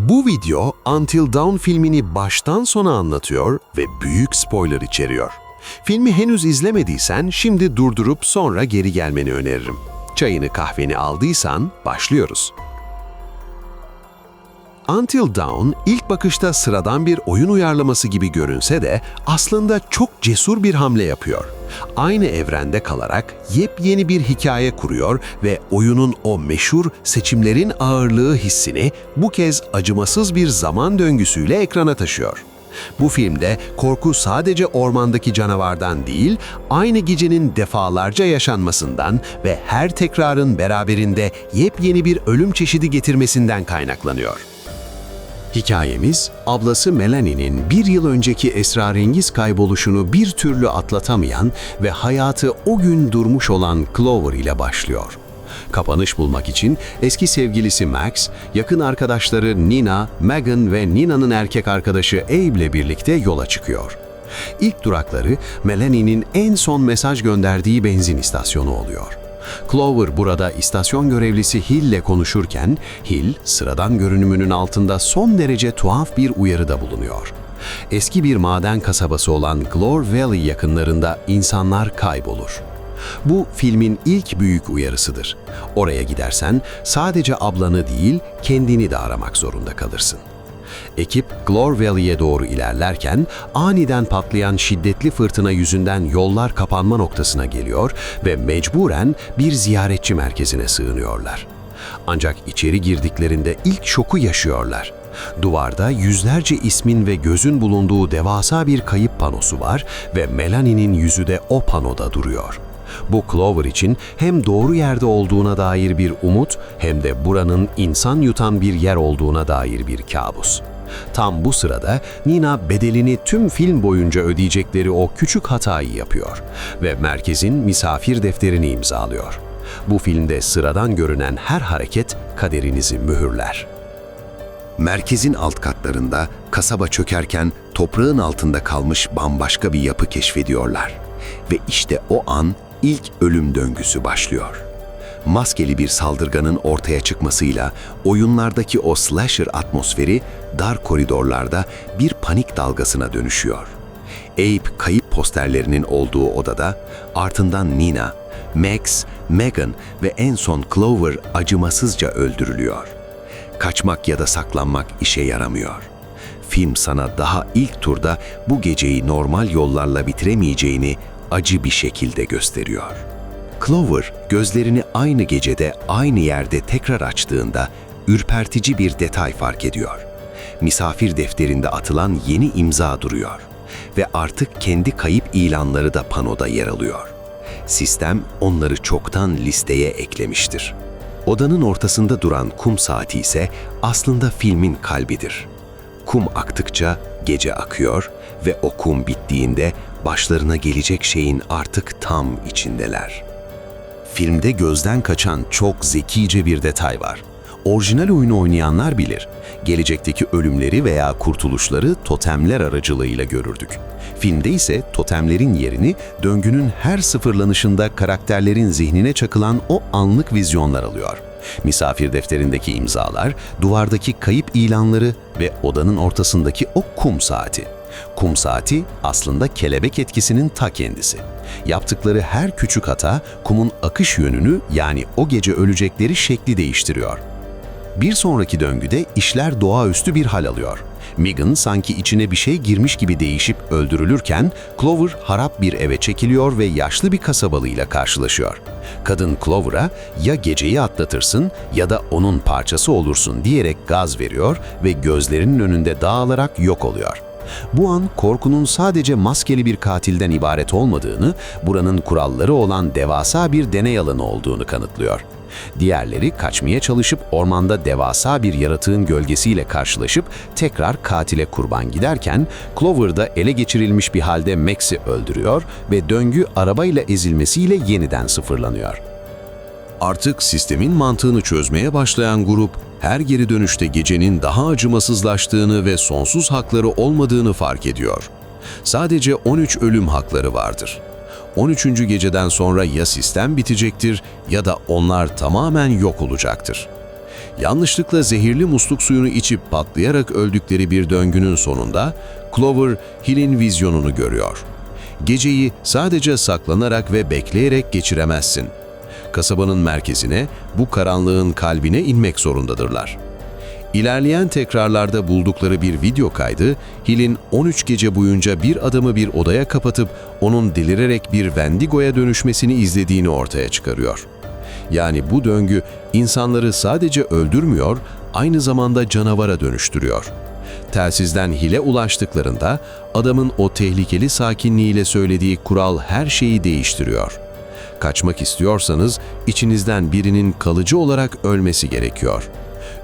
Bu video Until Dawn filmini baştan sona anlatıyor ve büyük spoiler içeriyor. Filmi henüz izlemediysen şimdi durdurup sonra geri gelmeni öneririm. Çayını kahveni aldıysan başlıyoruz. Until Dawn ilk bakışta sıradan bir oyun uyarlaması gibi görünse de aslında çok cesur bir hamle yapıyor. Aynı evrende kalarak yepyeni bir hikaye kuruyor ve oyunun o meşhur seçimlerin ağırlığı hissini bu kez acımasız bir zaman döngüsüyle ekrana taşıyor. Bu filmde korku sadece ormandaki canavardan değil, aynı gecenin defalarca yaşanmasından ve her tekrarın beraberinde yepyeni bir ölüm çeşidi getirmesinden kaynaklanıyor. Hikayemiz, ablası Melanie'nin bir yıl önceki esrarengiz kayboluşunu bir türlü atlatamayan ve hayatı o gün durmuş olan Clover ile başlıyor. Kapanış bulmak için eski sevgilisi Max, yakın arkadaşları Nina, Megan ve Nina'nın erkek arkadaşı Abe ile birlikte yola çıkıyor. İlk durakları Melanie'nin en son mesaj gönderdiği benzin istasyonu oluyor. Clover burada istasyon görevlisi Hill ile konuşurken, Hill, sıradan görünümünün altında son derece tuhaf bir uyarıda bulunuyor. Eski bir maden kasabası olan Glore Valley yakınlarında insanlar kaybolur. Bu filmin ilk büyük uyarısıdır. Oraya gidersen sadece ablanı değil, kendini de aramak zorunda kalırsın. Ekip Glore Valley'e doğru ilerlerken aniden patlayan şiddetli fırtına yüzünden yollar kapanma noktasına geliyor ve mecburen bir ziyaretçi merkezine sığınıyorlar. Ancak içeri girdiklerinde ilk şoku yaşıyorlar. Duvarda yüzlerce ismin ve gözün bulunduğu devasa bir kayıp panosu var ve Melanie'nin yüzü de o panoda duruyor. Bu Clover için hem doğru yerde olduğuna dair bir umut hem de buranın insan yutan bir yer olduğuna dair bir kabus. Tam bu sırada Nina bedelini tüm film boyunca ödeyecekleri o küçük hatayı yapıyor ve merkezin misafir defterini imzalıyor. Bu filmde sıradan görünen her hareket kaderinizi mühürler. Merkezin alt katlarında kasaba çökerken toprağın altında kalmış bambaşka bir yapı keşfediyorlar. Ve işte o an ilk ölüm döngüsü başlıyor. Maskeli bir saldırganın ortaya çıkmasıyla oyunlardaki o slasher atmosferi dar koridorlarda bir panik dalgasına dönüşüyor. Abe kayıp posterlerinin olduğu odada, ardından Nina, Max, Megan ve en son Clover acımasızca öldürülüyor. Kaçmak ya da saklanmak işe yaramıyor. Film sana daha ilk turda bu geceyi normal yollarla bitiremeyeceğini acı bir şekilde gösteriyor. Clover, gözlerini aynı gecede, aynı yerde tekrar açtığında ürpertici bir detay fark ediyor. Misafir defterinde atılan yeni imza duruyor ve artık kendi kayıp ilanları da panoda yer alıyor. Sistem onları çoktan listeye eklemiştir. Odanın ortasında duran kum saati ise aslında filmin kalbidir. Kum aktıkça gece akıyor ve o kum bittiğinde başlarına gelecek şeyin artık tam içindeler. Filmde gözden kaçan çok zekice bir detay var. Orijinal oyunu oynayanlar bilir. Gelecekteki ölümleri veya kurtuluşları totemler aracılığıyla görürdük. Filmde ise totemlerin yerini döngünün her sıfırlanışında karakterlerin zihnine çakılan o anlık vizyonlar alıyor. Misafir defterindeki imzalar, duvardaki kayıp ilanları ve odanın ortasındaki o kum saati. Kum saati aslında kelebek etkisinin ta kendisi. Yaptıkları her küçük hata kumun akış yönünü, yani o gece ölecekleri şekli değiştiriyor. Bir sonraki döngüde işler doğaüstü bir hal alıyor. Megan sanki içine bir şey girmiş gibi değişip öldürülürken Clover harap bir eve çekiliyor ve yaşlı bir kasabalıyla karşılaşıyor. Kadın Clover'a ya geceyi atlatırsın ya da onun parçası olursun diyerek gaz veriyor ve gözlerinin önünde dağılarak yok oluyor. Bu an korkunun sadece maskeli bir katilden ibaret olmadığını, buranın kuralları olan devasa bir deney alanı olduğunu kanıtlıyor. Diğerleri kaçmaya çalışıp ormanda devasa bir yaratığın gölgesiyle karşılaşıp tekrar katile kurban giderken Clover da ele geçirilmiş bir halde Max'i öldürüyor ve döngü arabayla ezilmesiyle yeniden sıfırlanıyor. Artık sistemin mantığını çözmeye başlayan grup, her geri dönüşte gecenin daha acımasızlaştığını ve sonsuz hakları olmadığını fark ediyor. Sadece 13 ölüm hakları vardır. 13. geceden sonra ya sistem bitecektir ya da onlar tamamen yok olacaktır. Yanlışlıkla zehirli musluk suyunu içip patlayarak öldükleri bir döngünün sonunda Clover, Hill'in vizyonunu görüyor. Geceyi sadece saklanarak ve bekleyerek geçiremezsin. Kasabanın merkezine, bu karanlığın kalbine inmek zorundadırlar. İlerleyen tekrarlarda buldukları bir video kaydı, Hill'in 13 gece boyunca bir adamı bir odaya kapatıp onun delirerek bir Wendigo'ya dönüşmesini izlediğini ortaya çıkarıyor. Yani bu döngü insanları sadece öldürmüyor, aynı zamanda canavara dönüştürüyor. Telsizden Hill'e ulaştıklarında adamın o tehlikeli sakinliğiyle söylediği kural her şeyi değiştiriyor. Kaçmak istiyorsanız içinizden birinin kalıcı olarak ölmesi gerekiyor.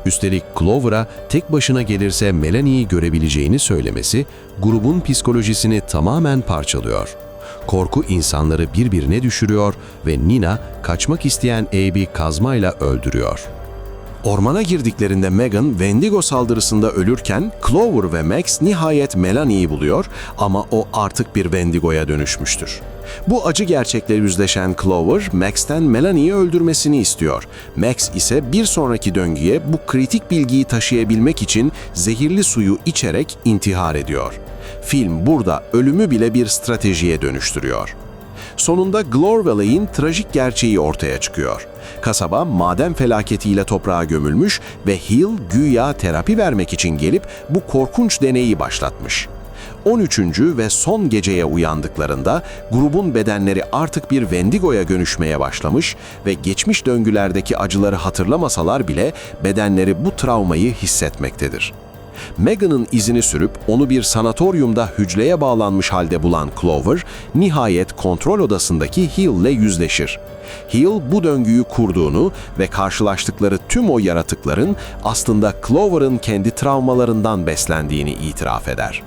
Üstelik Clover'a tek başına gelirse Melanie'yi görebileceğini söylemesi grubun psikolojisini tamamen parçalıyor. Korku insanları birbirine düşürüyor ve Nina kaçmak isteyen Abe'i kazmayla öldürüyor. Ormana girdiklerinde Megan, Wendigo saldırısında ölürken Clover ve Max nihayet Melanie'yi buluyor ama o artık bir Wendigo'ya dönüşmüştür. Bu acı gerçekle yüzleşen Clover, Max'ten Melanie'yi öldürmesini istiyor. Max ise bir sonraki döngüye bu kritik bilgiyi taşıyabilmek için zehirli suyu içerek intihar ediyor. Film burada ölümü bile bir stratejiye dönüştürüyor. Sonunda Glor Valley'in trajik gerçeği ortaya çıkıyor. Kasaba maden felaketiyle toprağa gömülmüş ve Hill güya terapi vermek için gelip bu korkunç deneyi başlatmış. 13. ve son geceye uyandıklarında grubun bedenleri artık bir Wendigo'ya dönüşmeye başlamış ve geçmiş döngülerdeki acıları hatırlamasalar bile bedenleri bu travmayı hissetmektedir. Megan'ın izini sürüp onu bir sanatoryumda hücreye bağlanmış halde bulan Clover, nihayet kontrol odasındaki Hill'le yüzleşir. Hill bu döngüyü kurduğunu ve karşılaştıkları tüm o yaratıkların aslında Clover'ın kendi travmalarından beslendiğini itiraf eder.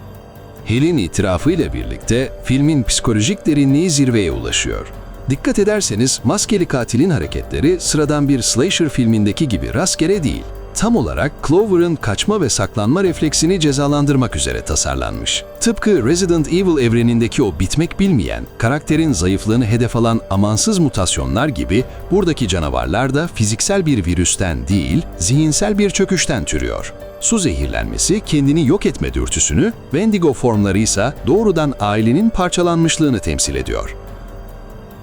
Hill'in itirafıyla birlikte filmin psikolojik derinliği zirveye ulaşıyor. Dikkat ederseniz maskeli katilin hareketleri sıradan bir slasher filmindeki gibi rastgele değil. Tam olarak Clover'ın kaçma ve saklanma refleksini cezalandırmak üzere tasarlanmış. Tıpkı Resident Evil evrenindeki o bitmek bilmeyen, karakterin zayıflığını hedef alan amansız mutasyonlar gibi buradaki canavarlar da fiziksel bir virüsten değil, zihinsel bir çöküşten türüyor. Su zehirlenmesi kendini yok etme dürtüsünü, Wendigo formları ise doğrudan ailenin parçalanmışlığını temsil ediyor.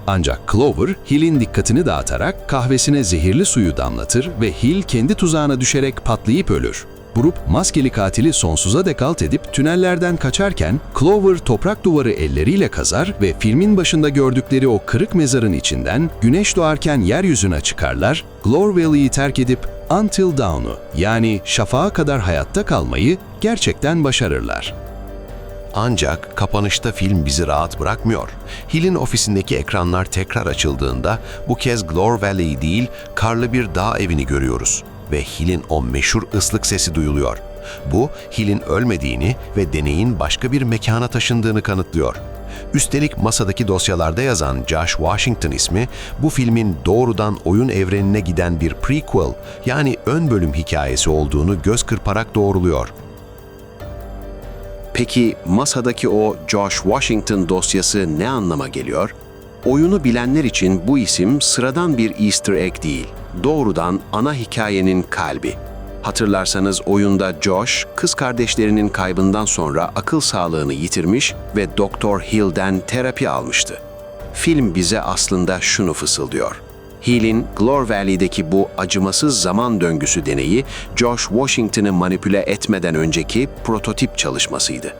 Ancak Clover, Hill'in dikkatini dağıtarak kahvesine zehirli suyu damlatır ve Hill kendi tuzağına düşerek patlayıp ölür. Grup, maskeli katili sonsuza dek alt edip tünellerden kaçarken Clover toprak duvarı elleriyle kazar ve filmin başında gördükleri o kırık mezarın içinden güneş doğarken yeryüzüne çıkarlar, Glor Valley'i terk edip Until Dawn'u yani şafağa kadar hayatta kalmayı gerçekten başarırlar. Ancak kapanışta film bizi rahat bırakmıyor. Hill'in ofisindeki ekranlar tekrar açıldığında bu kez Glor Valley değil, karlı bir dağ evini görüyoruz. Ve Hill'in o meşhur ıslık sesi duyuluyor. Bu, Hill'in ölmediğini ve deneyin başka bir mekana taşındığını kanıtlıyor. Üstelik masadaki dosyalarda yazan Josh Washington ismi, bu filmin doğrudan oyun evrenine giden bir prequel, yani ön bölüm hikayesi olduğunu göz kırparak doğruluyor. Peki masadaki o Josh Washington dosyası ne anlama geliyor? Oyunu bilenler için bu isim sıradan bir Easter egg değil, doğrudan ana hikayenin kalbi. Hatırlarsanız oyunda Josh, kız kardeşlerinin kaybından sonra akıl sağlığını yitirmiş ve Dr. Hill'den terapi almıştı. Film bize aslında şunu fısıldıyor. Hill'in Glor Valley'deki bu acımasız zaman döngüsü deneyi, Josh Washington'ı manipüle etmeden önceki prototip çalışmasıydı.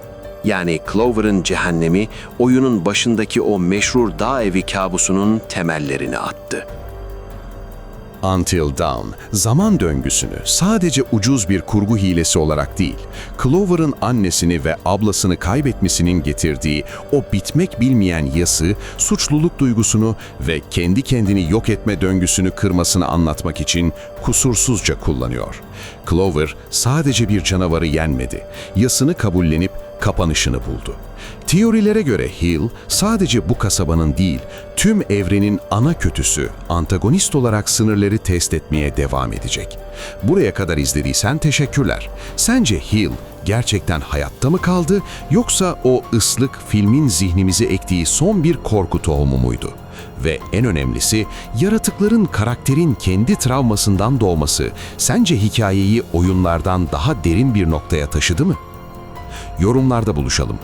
Yani Clover'ın cehennemi, oyunun başındaki o meşhur dağ evi kabusunun temellerini attı. Until Dawn, zaman döngüsünü sadece ucuz bir kurgu hilesi olarak değil, Clover'ın annesini ve ablasını kaybetmesinin getirdiği o bitmek bilmeyen yası, suçluluk duygusunu ve kendi kendini yok etme döngüsünü kırmasını anlatmak için kusursuzca kullanıyor. Clover sadece bir canavarı yenmedi, yasını kabullenip kapanışını buldu. Teorilere göre Hill sadece bu kasabanın değil, tüm evrenin ana kötüsü, antagonist olarak sınırları test etmeye devam edecek. Buraya kadar izlediysen teşekkürler. Sence Hill gerçekten hayatta mı kaldı yoksa o ıslık filmin zihnimize ektiği son bir korku tohumu muydu? Ve en önemlisi, yaratıkların karakterin kendi travmasından doğması sence hikayeyi oyunlardan daha derin bir noktaya taşıdı mı? Yorumlarda buluşalım.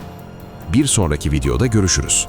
Bir sonraki videoda görüşürüz.